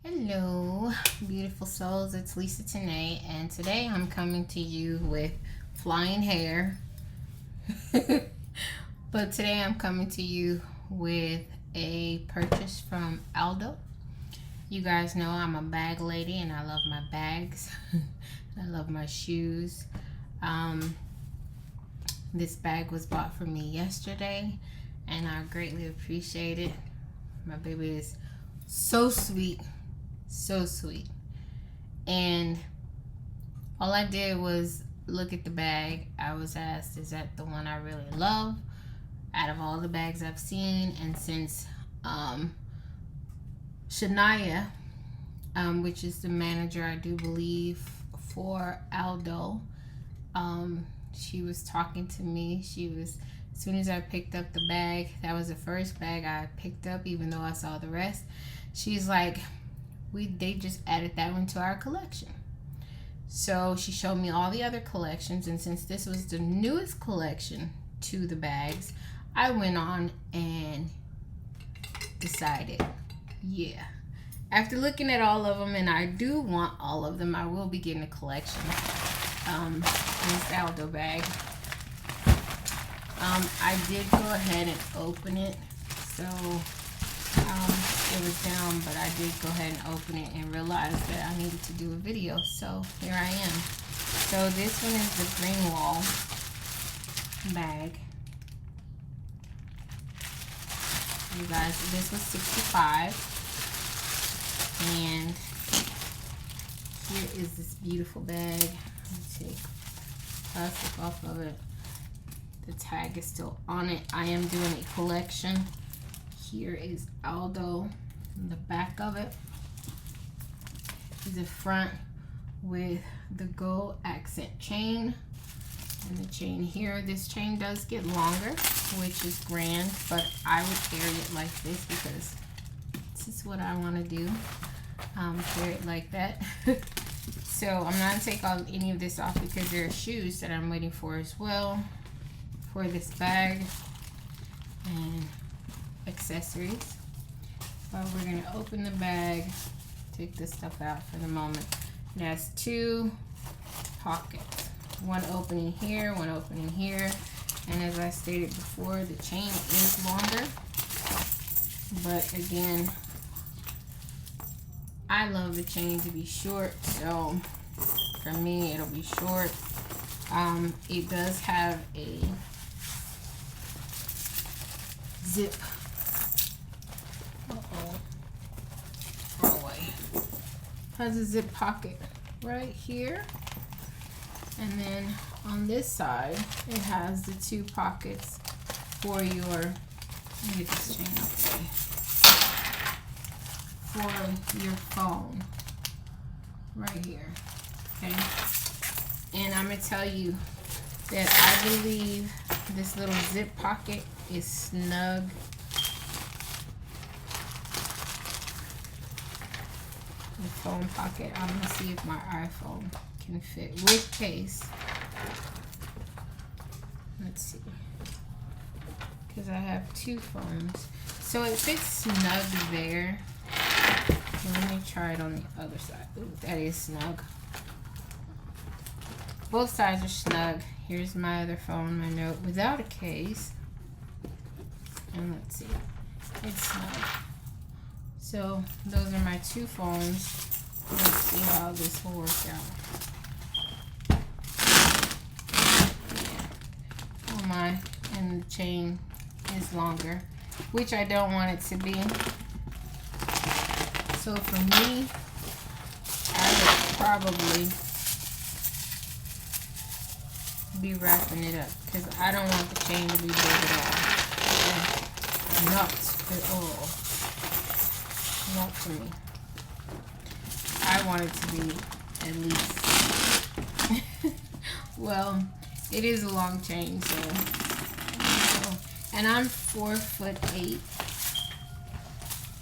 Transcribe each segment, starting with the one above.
Hello, beautiful souls. It's LisaTyne, and today I'm coming to you with flying hair. But today I'm coming to you with a purchase from Aldo. You guys know I'm a bag lady and I love my bags. I love my shoes. This bag was bought for me yesterday and I greatly appreciate it. My baby is so sweet. So sweet. And all I did was look at the bag. I was asked, is that the one I really love out of all the bags I've seen? And since Shania, which is the manager, I do believe, for Aldo, she was talking to me. As soon as I picked up the bag, that was the first bag I picked up, even though I saw the rest. She's like, they just added that one to our collection. So she showed me all the other collections, and since this was the newest collection to the bags, I went on and decided, yeah. After looking at all of them, and I do want all of them, I will be getting a collection. This Aldo bag. I did go ahead and open it, so it was down, but I did go ahead and open it and realized that I needed to do a video, so here I am. So this one is the GreenWald bag. You guys, this was $65, and here is this beautiful bag. Let me take plastic off of it. The tag is still on it. I am doing a collection. Here is Aldo, the back of it is the front with the gold accent chain, and the chain here, this chain does get longer, which is grand, but I would carry it like this because this is what I want to do. Carry it like that. So I'm not gonna take any of this off because there are shoes that I'm waiting for as well for this bag and accessories. But we're gonna open the bag, take this stuff out for the moment. It has two pockets, one opening here, one opening here, and as I stated before, the chain is longer, but again, I love the chain to be short, so for me it'll be short. It does have a zip. Has a zip pocket right here, and then on this side it has the two pockets for your, let me get this chain out, for your phone right here. Okay, and I'm gonna tell you that I believe this little zip pocket is snug. The phone pocket, I'm gonna see if my iPhone can fit with case. Let's see, because I have two phones, so it fits snug there. Let me try it on the other side. Ooh, that is snug. Both sides are snug. Here's my other phone, my Note, without a case, and let's see, it's snug. So those are my two phones. Let's see how this will work out. Yeah. Oh my, and the chain is longer, which I don't want it to be. So for me, I would probably be wrapping it up because I don't want the chain to be big at all. Not at all. Not for me. I want it to be at least well, it is a long chain, so and I'm 4'8",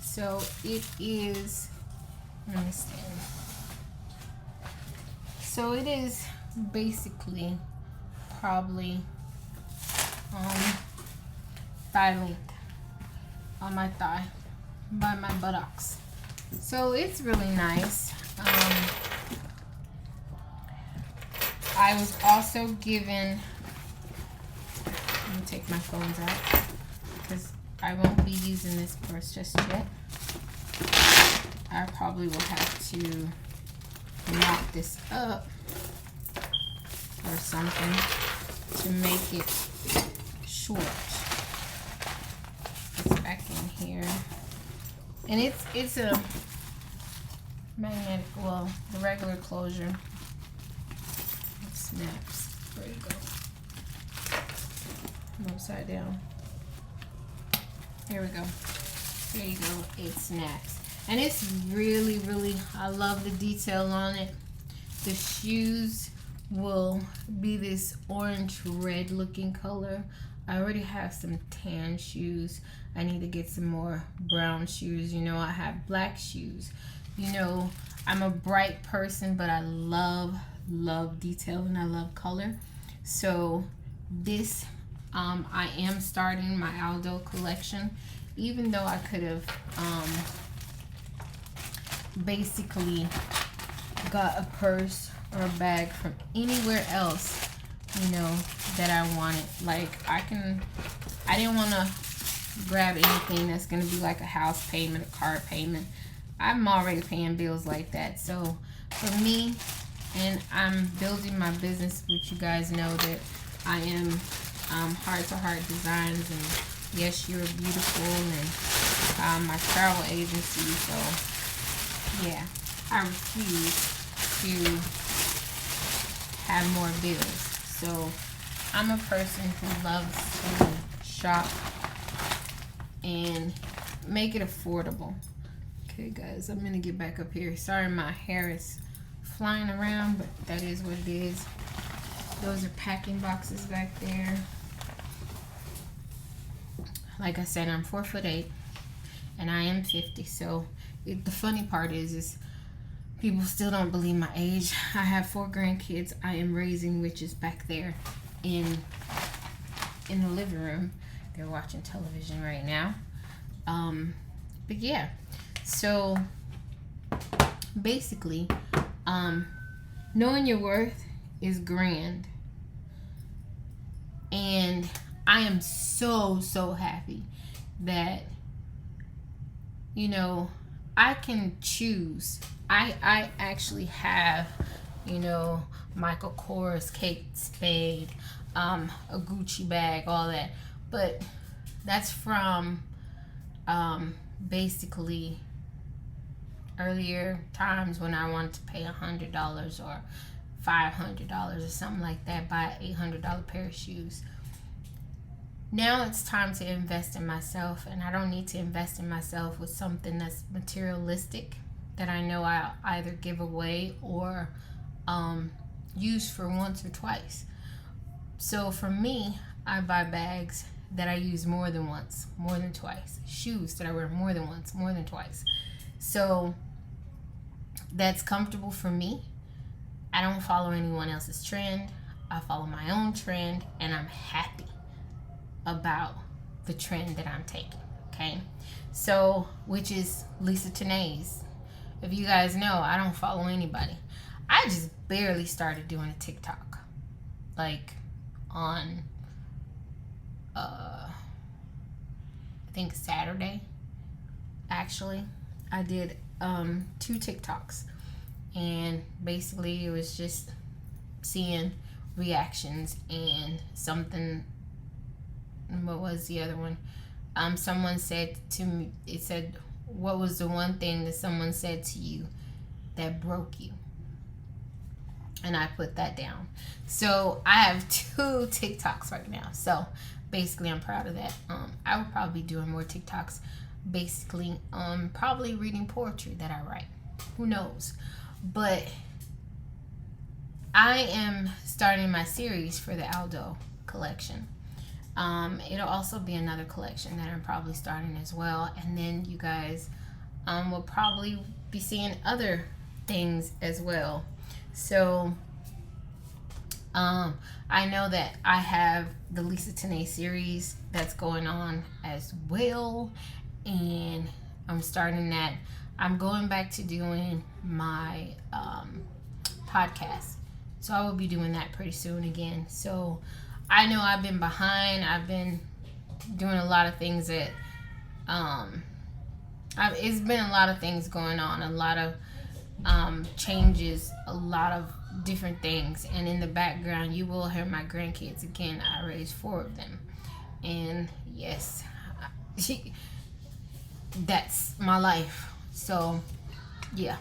so it is, let me stand. So it is basically probably thigh length on my thigh by my buttocks. So it's really nice. I was also given, let me take my phones out because I won't be using this purse just yet. I probably will have to mop this up or something to make it short. It's back in here. And it's a magnetic, well, the regular closure. It snaps. There you go. I'm upside down. Here we go. There you go. It snaps. And it's really, really, I love the detail on it. The shoes will be this orange red looking color. I already have some tan shoes. I need to get some more brown shoes. You know, I have black shoes. You know, I'm a bright person, but I love detail and I love color. So this, I am starting my Aldo collection, even though I could have basically got a purse or a bag from anywhere else, you know, that I wanted. Like I didn't want to grab anything that's going to be like a house payment, a car payment. I'm already paying bills like that. So for me, and I'm building my business, which you guys know that I am Heart to Heart Designs, and Yes You're Beautiful, and my travel agency. So yeah, I refuse to have more bills. So I'm a person who loves to shop and make it affordable. Okay guys, I'm gonna get back up here. Sorry my hair is flying around, but that is what it is. Those are packing boxes back there. Like I said, I'm 4'8" and I am 50. So the funny part is people still don't believe my age. I have 4 grandkids. I am raising witches back there in the living room. They're watching television right now. But yeah, so basically, knowing your worth is grand. And I am so happy that, you know, I can choose. I actually have, you know, Michael Kors, Kate Spade, a Gucci bag, all that. But that's from basically earlier times when I wanted to pay $100 or $500 or something like that, buy an $800 pair of shoes. Now it's time to invest in myself, and I don't need to invest in myself with something that's materialistic that I know I'll either give away or use for once or twice. So for me, I buy bags that I use more than once, more than twice. Shoes that I wear more than once, more than twice. So that's comfortable for me. I don't follow anyone else's trend. I follow my own trend, and I'm happy about the trend that I'm taking, okay? So, which is LisaTyne's. If you guys know, I don't follow anybody. I just barely started doing a TikTok. Like, on, I think Saturday, actually. I did 2 TikToks. And basically, it was just seeing reactions and something. What was the other one? Someone said to me, it said, what was the one thing that someone said to you that broke you? And I put that down. So I have 2 TikToks right now. So basically, I'm proud of that. I will probably be doing more TikToks. Basically, probably reading poetry that I write. Who knows? But I am starting my series for the Aldo collection. It'll also be another collection that I'm probably starting as well. And then you guys will probably be seeing other things as well. So I know that I have the LisaTyne series that's going on as well. And I'm starting that. I'm going back to doing my podcast. So I will be doing that pretty soon again. So I know I've been behind. I've been doing a lot of things that it's been a lot of things going on, a lot of changes, a lot of different things. And in the background, you will hear my grandkids again. I raised 4 of them, and yes, that's my life. So yeah.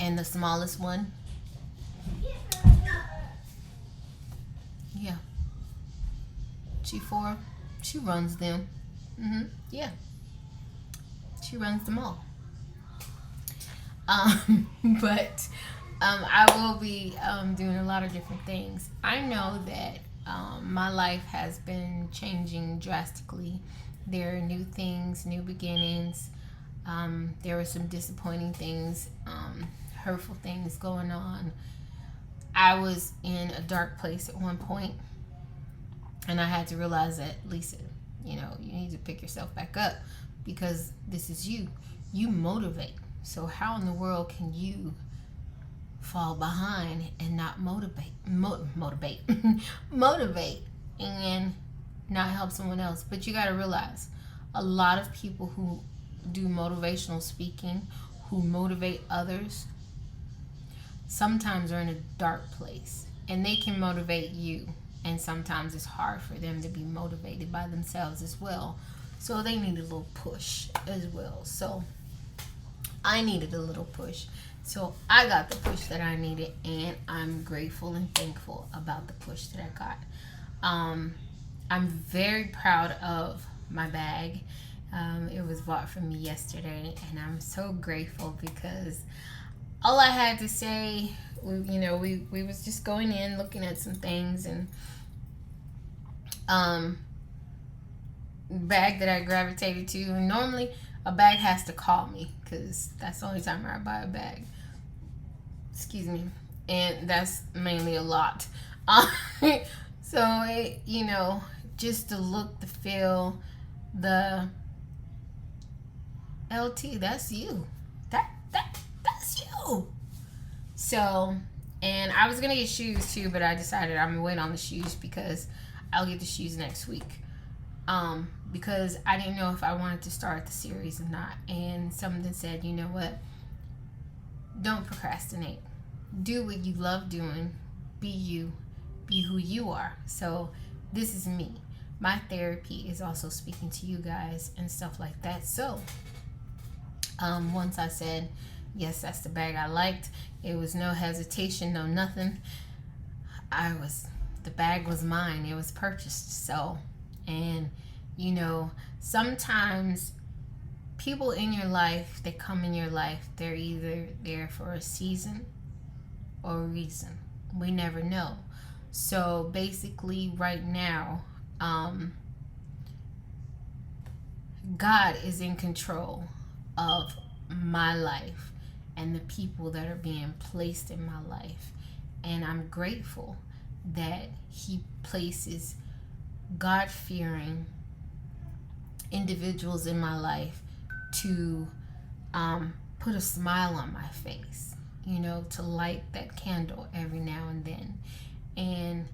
And the smallest one, yeah, she 4. She runs them. Yeah, she runs them all. But I will be doing a lot of different things. I know that my life has been changing drastically. There are new things, new beginnings. There were some disappointing things, hurtful things going on. I was in a dark place at one point, and I had to realize that, Lisa, you need to pick yourself back up, because this is you. You motivate. So how in the world can you fall behind and not motivate and not help someone else? But you got to realize, a lot of people who do motivational speaking, who motivate others, sometimes are in a dark place, and they can motivate you, and sometimes it's hard for them to be motivated by themselves as well. So they need a little push as well. So I needed a little push. So I got the push that I needed, and I'm grateful and thankful about the push that I got. I'm very proud of my bag. It was bought for me yesterday, and I'm so grateful, because all I had to say, we was just going in, looking at some things, and bag that I gravitated to. And normally a bag has to call me, because that's the only time I buy a bag. Excuse me. And that's mainly a lot. So it, just the look, the feel, the LT, that's you. That's you. So, and I was gonna get shoes too, but I decided I'm gonna wait on the shoes, because I'll get the shoes next week. Because I didn't know if I wanted to start the series or not. And something said, you know what? Don't procrastinate. Do what you love doing. Be you. Be who you are. So this is me. My therapy is also speaking to you guys and stuff like that. So once I said, yes, that's the bag I liked, it was no hesitation, no nothing. The bag was mine. It was purchased. So, and sometimes people in your life, they come in your life, they're either there for a season or a reason. We never know. So basically right now, God is in control of my life and the people that are being placed in my life. And I'm grateful that He places God-fearing individuals in my life to put a smile on my face, to light that candle every now and then. And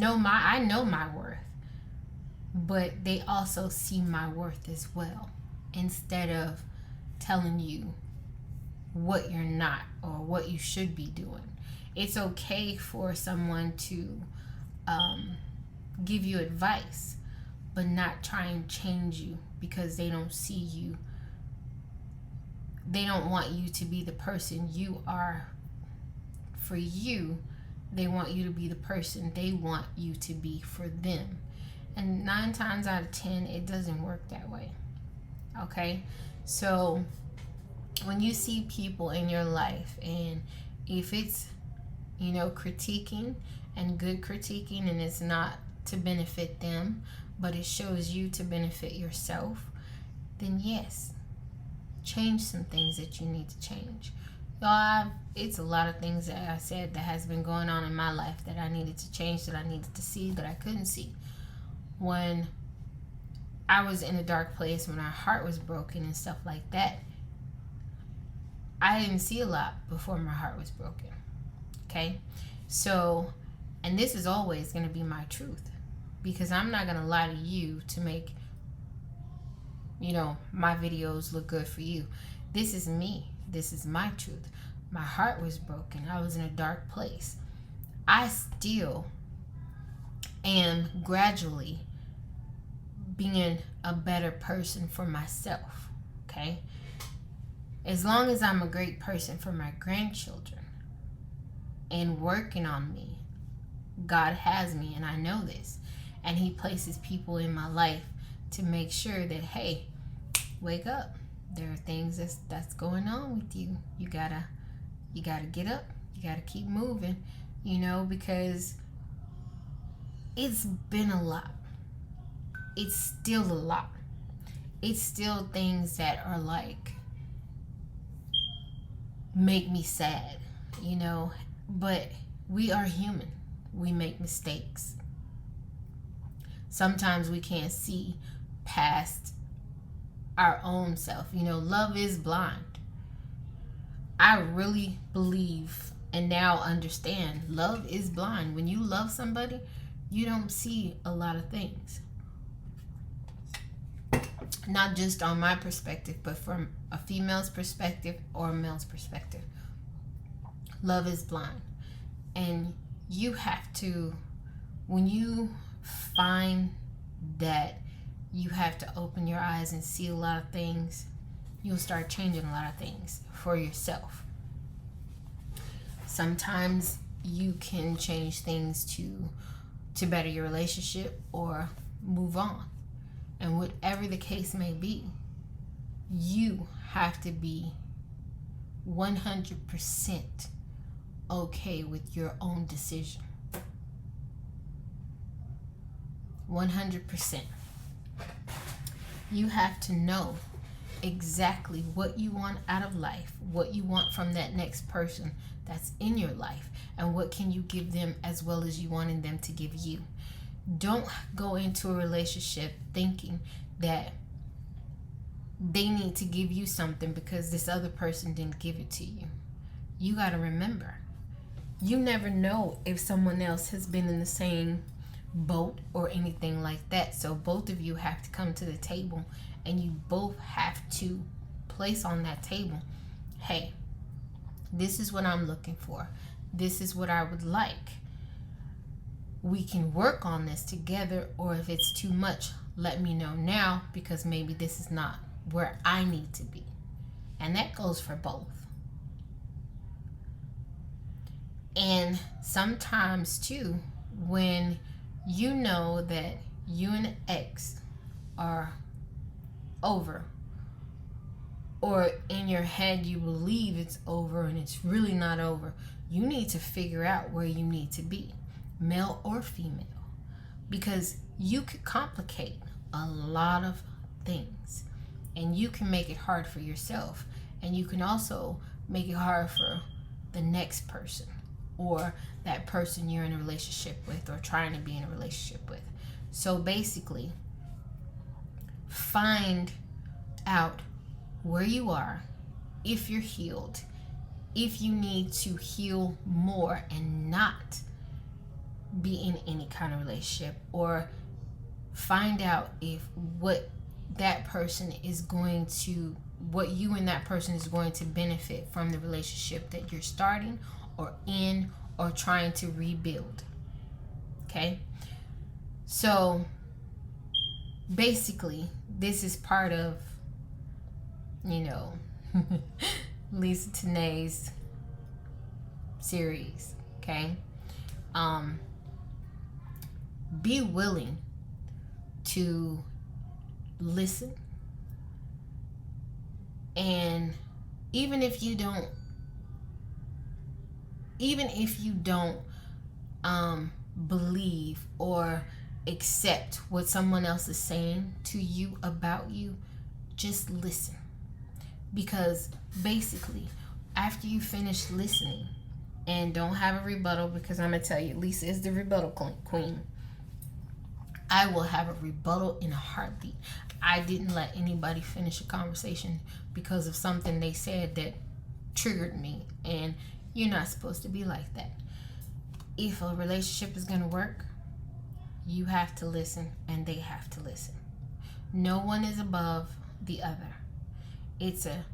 I know my worth, but they also see my worth as well, instead of telling you what you're not or what you should be doing. It's okay for someone to give you advice, but not try and change you because they don't see you. They don't want you to be the person you are for you. They want you to be the person they want you to be for them. And 9 times out of 10, it doesn't work that way. Okay? So when you see people in your life, and if it's, critiquing and good critiquing, and it's not to benefit them, but it shows you to benefit yourself, then yes, change some things that you need to change. Y'all, it's a lot of things that I said that has been going on in my life that I needed to change, that I needed to see, that I couldn't see. When I was in a dark place when our heart was broken and stuff like that. I didn't see a lot before my heart was broken. Okay? So, and this is always going to be my truth, because I'm not going to lie to you to make, my videos look good for you. This is me. This is my truth. My heart was broken. I was in a dark place. I still am gradually being a better person for myself. Okay? As long as I'm a great person for my grandchildren and working on me, God has me, and I know this. And He places people in my life to make sure that, hey, wake up. There are things that's going on with you. You gotta get up. You gotta keep moving, because it's been a lot. It's still a lot. It's still things that are like, make me sad, but we are human. We make mistakes. Sometimes we can't see past our own self. Love is blind. I really believe and now understand love is blind. When you love somebody, you don't see a lot of things. Not just on my perspective, but from a female's perspective or a male's perspective. Love is blind. And you have to, when you find that you have to open your eyes and see a lot of things, you'll start changing a lot of things for yourself. Sometimes you can change things to better your relationship or move on. And whatever the case may be, you have to be 100% okay with your own decision. 100%. You have to know exactly what you want out of life, what you want from that next person that's in your life, and what can you give them as well as you wanted them to give you. Don't go into a relationship thinking that they need to give you something because this other person didn't give it to you. You got to remember, you never know if someone else has been in the same boat or anything like that. So both of you have to come to the table, and you both have to place on that table, hey, this is what I'm looking for. This is what I would like. We can work on this together, or if it's too much, let me know now, because maybe this is not where I need to be. And that goes for both. And sometimes too, when you know that you and an ex are over, or in your head you believe it's over and it's really not over, you need to figure out where you need to be, male or female, because you could complicate a lot of things, and you can make it hard for yourself, and you can also make it hard for the next person, or that person you're in a relationship with or trying to be in a relationship with. So basically, find out where you are, if you're healed, if you need to heal more and not be in any kind of relationship, or find out if what that person is going to, what you and that person is going to benefit from the relationship that you're starting or in or trying to rebuild. Okay? So basically, this is part of, LisaTyne's series. Okay? Be willing to listen, and even if you don't believe or accept what someone else is saying to you about you, just listen. Because basically, after you finish listening, and don't have a rebuttal, because I'm gonna tell you, Lisa is the rebuttal queen. I will have a rebuttal in a heartbeat. I didn't let anybody finish a conversation because of something they said that triggered me, and you're not supposed to be like that. If a relationship is going to work, you have to listen and they have to listen. No one is above the other. It's a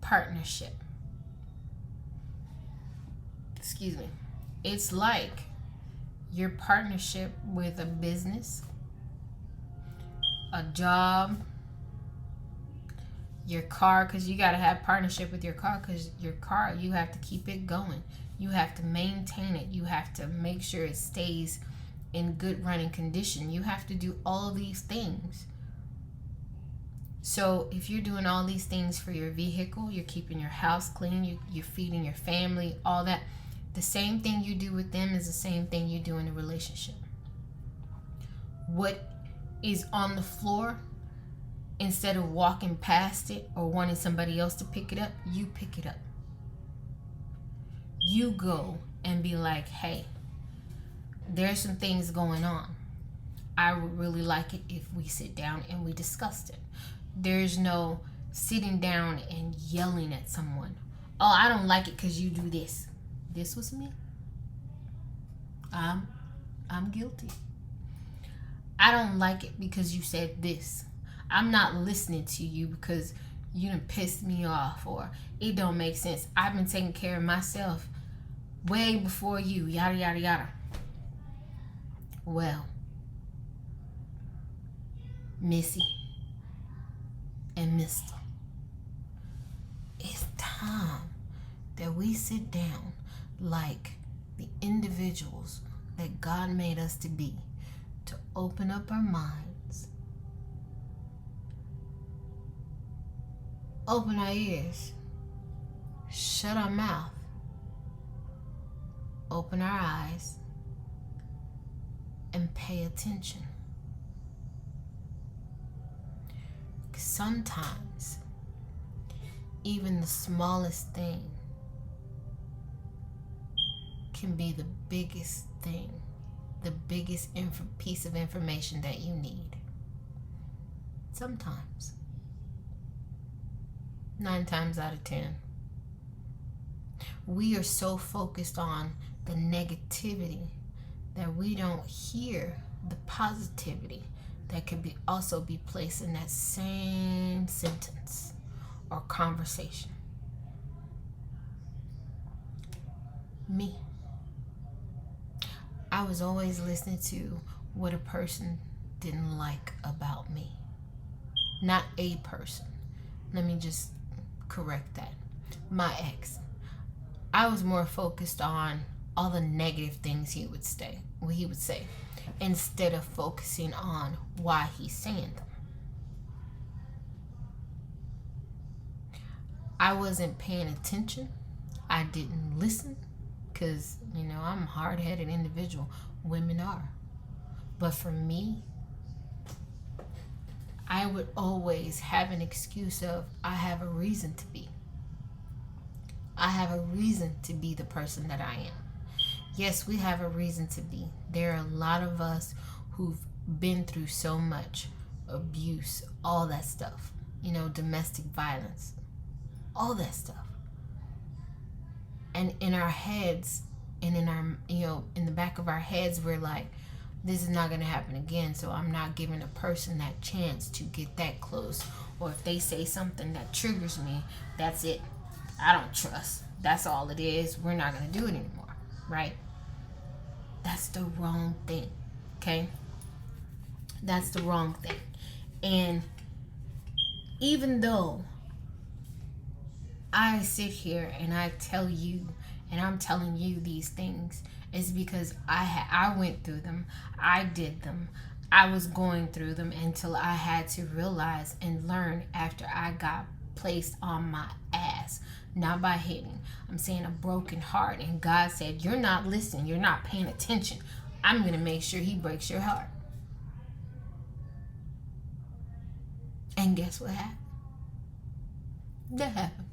partnership. Excuse me. It's like your partnership with a business, a job, your car, because you got to have partnership with your car, because your car, you have to keep it going. You have to maintain it. You have to make sure it stays in good running condition. You have to do all these things. So if you're doing all these things for your vehicle, you're keeping your house clean, you're feeding your family, all that, the same thing you do with them is the same thing you do in a relationship. What is on the floor, instead of walking past it or wanting somebody else to pick it up, you pick it up. You go and be like, hey, there's some things going on. I would really like it if we sit down and we discussed it. There's no sitting down and yelling at someone. Oh, I don't like it because you do this. This was me. I'm guilty. I don't like it because you said this. I'm not listening to you because you done pissed me off, or it don't make sense. I've been taking care of myself way before you, yada, yada, yada. Well, Missy and Mister, it's time that we sit down like the individuals that God made us to be, to open up our minds, open our ears, shut our mouth, open our eyes, and pay attention. Sometimes, even the smallest thing can be the biggest thing, the biggest piece of information that you need. Sometimes. 9 times out of 10. We are so focused on the negativity that we don't hear the positivity that could also be placed in that same sentence or conversation. Me. I was always listening to what a person didn't like about me. Not a person. Let me just correct that. My ex. I was more focused on all the negative things he would say, instead of focusing on why he's saying them. I wasn't paying attention. I didn't listen because, I'm a hard-headed individual. Women are. But for me, I would always have an excuse of, I have a reason to be. I have a reason to be the person that I am. Yes, we have a reason to be. There are a lot of us who've been through so much abuse, all that stuff, domestic violence, all that stuff. And in our heads and in our, in the back of our heads, we're like, this is not going to happen again, so I'm not giving a person that chance to get that close. Or if they say something that triggers me, that's it. I don't trust. That's all it is. We're not going to do it anymore, right? That's the wrong thing, okay? That's the wrong thing. And even though I sit here and I tell you, and I'm telling you these things, it's because I went through them. I did them. I was going through them until I had to realize and learn after I got placed on my ass. Not by hitting. I'm saying a broken heart. And God said, you're not listening. You're not paying attention. I'm going to make sure he breaks your heart. And guess what happened? That happened.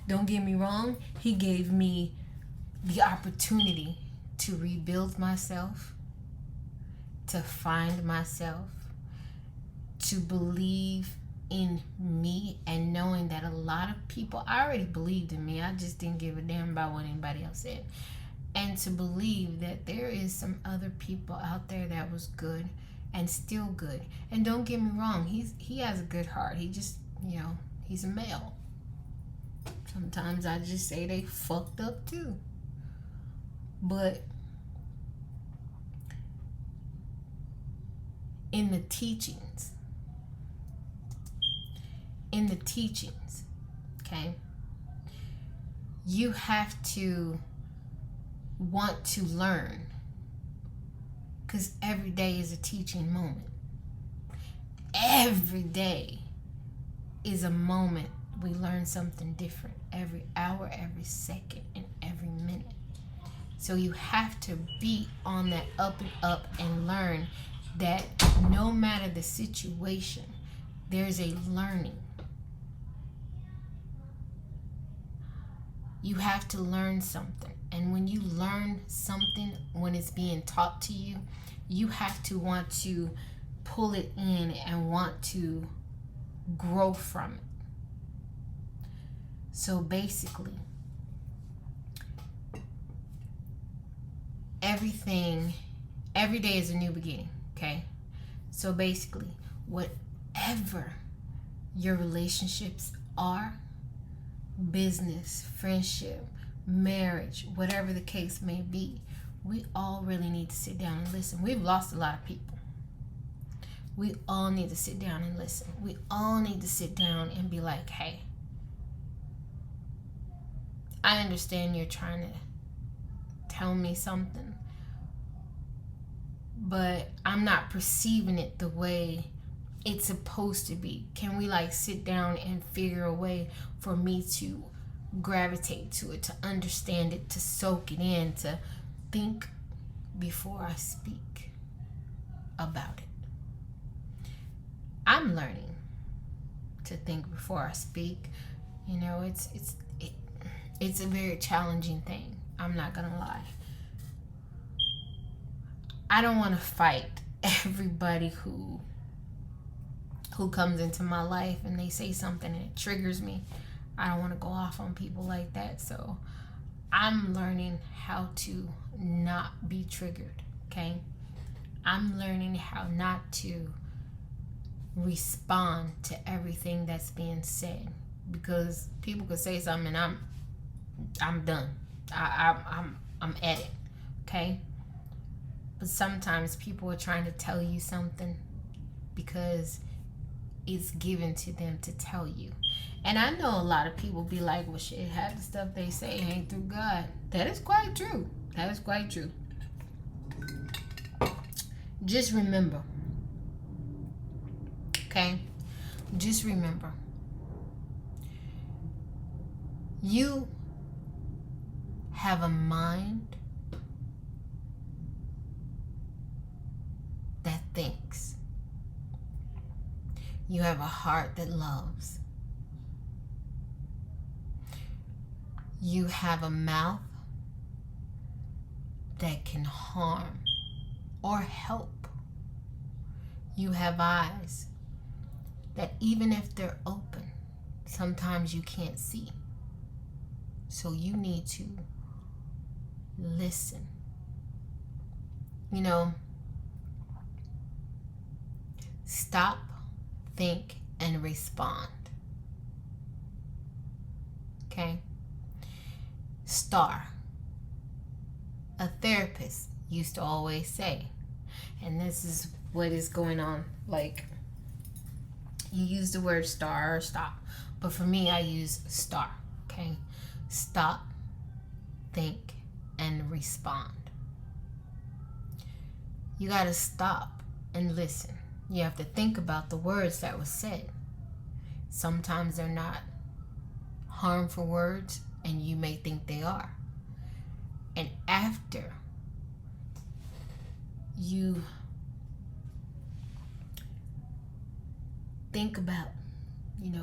Don't get me wrong. He gave me the opportunity to rebuild myself to find myself, to believe in me, and knowing that a lot of people, I already believed in me, I just didn't give a damn about what anybody else said. And to believe that there is some other people out there that was good and still good. And don't get me wrong, he has a good heart. He just, he's a male. Sometimes I just say they fucked up too. But in the teachings, okay, you have to want to learn, because every day is a teaching moment. Every day is a moment we learn something different, every hour, every second, and every minute. So you have to be on that up and up and learn that no matter the situation, there's a learning. You have to learn something. And when you learn something, when it's being taught to you, you have to want to pull it in and want to grow from it. So basically, every day is a new beginning, okay? So basically, whatever your relationships are, business, friendship, marriage, whatever the case may be, we all really need to sit down and listen. We've lost a lot of people. We all need to sit down and listen. We all need to sit down and be like, hey, I understand you're trying to tell me something, but I'm not perceiving it the way it's supposed to be. Can we sit down and figure a way for me to gravitate to it, to understand it, to soak it in, to think before I speak about it? I'm learning to think before I speak. It's a very challenging thing. I'm not gonna lie. I don't want to fight everybody who comes into my life and they say something and it triggers me. I don't want to go off on people like that. So I'm learning how to not be triggered, okay? I'm learning how not to respond to everything that's being said, because people could say something and I'm done. I'm at it, okay? But sometimes people are trying to tell you something because it's given to them to tell you. And I know a lot of people be like, well, shit, half the stuff they say ain't through God. That is quite true. That is quite true. Just remember, okay? Just remember, you have a mind that thinks. You have a heart that loves. You have a mouth that can harm or help. You have eyes that even if they're open, sometimes you can't see. So you need to listen. Stop, think, and respond. Okay? STAR. A therapist used to always say, and this is what is going on, you use the word STAR or stop, but for me I use STAR, okay? Stop, think, and respond. You gotta stop and listen. You have to think about the words that were said. Sometimes they're not harmful words, and you may think they are. And after you think about,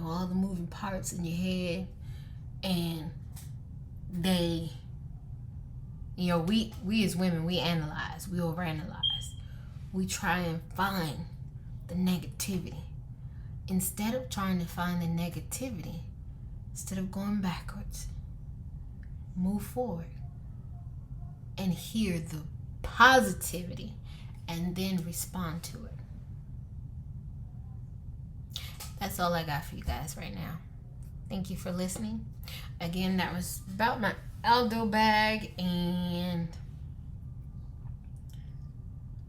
all the moving parts in your head, and we as women, we analyze, we overanalyze. we try and find the negativity. Instead of trying to find the negativity, instead of going backwards, move forward and hear the positivity and then respond to it. That's all I got for you guys right now. Thank you for listening. Again, that was about my Aldo bag and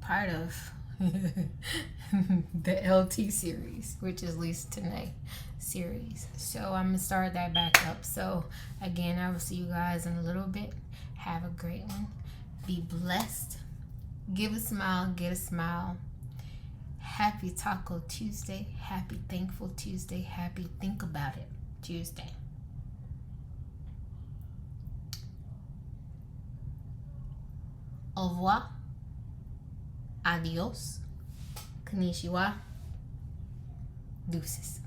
part of the LT series, which is LisaTyne series. So I'm gonna start that back up. So again, I will see you guys in a little bit. Have a great one. Be blessed. Give a smile, get a smile. Happy Taco Tuesday. Happy Thankful Tuesday. Happy Think About It Tuesday. Au revoir. Adios. Konnichiwa. Deuces.